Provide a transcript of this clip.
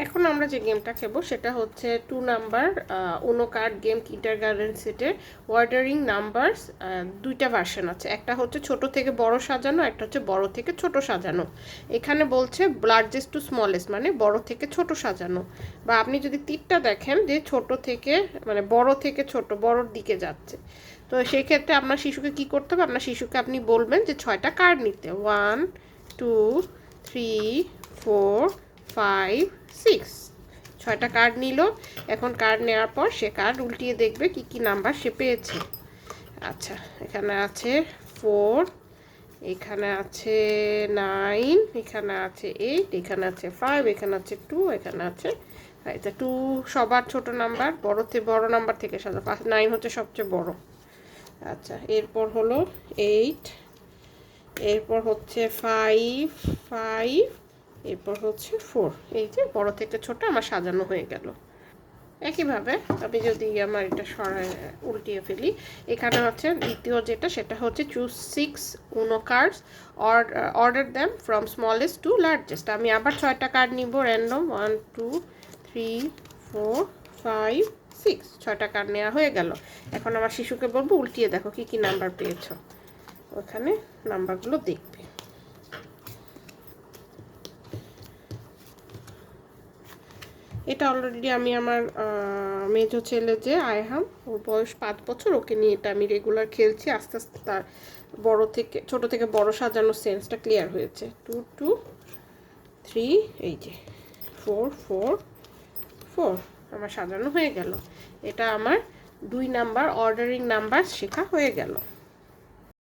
এখন আমরা যে গেমটা খেলবো সেটা হচ্ছে 2 নাম্বার উনো কার্ড গেম কিন্ডারগার্টেন সেটের অর্ডারিং নাম্বারস। দুইটা ভার্সন আছে, একটা হচ্ছে ছোট থেকে বড় সাজানো, একটা হচ্ছে বড় থেকে ছোট সাজানো। এখানে বলছে লার্জেস্ট টু স্মলেস্ট, মানে বড় থেকে ছোট সাজানো। বা আপনি যদি তীরটা দেখেন যে ছোট থেকে মানে বড় থেকে ছোট বড়র দিকে যাচ্ছে, তো সেই ক্ষেত্রে আপনার শিশুকে কি করতে হবে? আপনার শিশুকে আপনি বলবেন যে 6টা কার্ড নিতে, 1 2 3 4 5 6। 6টা কার্ড নিল। এখন কার্ড নেওয়ার পর সে কার্ড উল্টিয়ে দেখবে কি কি নাম্বার সে পেয়েছে। আচ্ছা, এখানে আছে 4, এখানে আছে 9, এখানে আছে 8, এখানে আছে 5, এখানে আছে 2, এখানে আছে 2 সবার ছোট নাম্বার, বড় নাম্বার থেকে সাজা। 9 হচ্ছে সবচেয়ে বড়। আচ্ছা, এরপর হলো 8, এরপর হচ্ছে 5 5, এরপর হচ্ছে 4। এই যে বড় থেকে ছোট আমার সাজানো হয়ে গেল। একইভাবে আমি যদি আমার এটা সরায় উল্টিয়ে ফেলি, এখানে হচ্ছে দ্বিতীয় যেটা সেটা হচ্ছে choose 6 Uno cards order them from smallest to largest. আমি আবার 6টা কার্ড নিব র্যান্ডম, 1 2 3 4 5 6। 6টা কার্ড নেওয়া হয়ে গেল। এখন আমার শিশুকে বলবো উল্টিয়ে দেখো কি কি নাম্বার পেয়েছো, ওখানে নাম্বারগুলো দেখবে। এটা অলরেডি আমি আমার মেজো ছেলে যে আয়হাম, ওর বয়স 5 বছর, ওকে নিয়ে এটা আমি রেগুলার খেলছি। আস্তে আস্তে তার ছোট থেকে বড় সাজানোর সেন্সটা ক্লিয়ার হয়েছে। 2 2 3, এই যে 4 4 4 আমার সাজানো হয়ে গেল। এটা আমার 2 নাম্বার অর্ডারিং নাম্বার শেখা হয়ে গেল।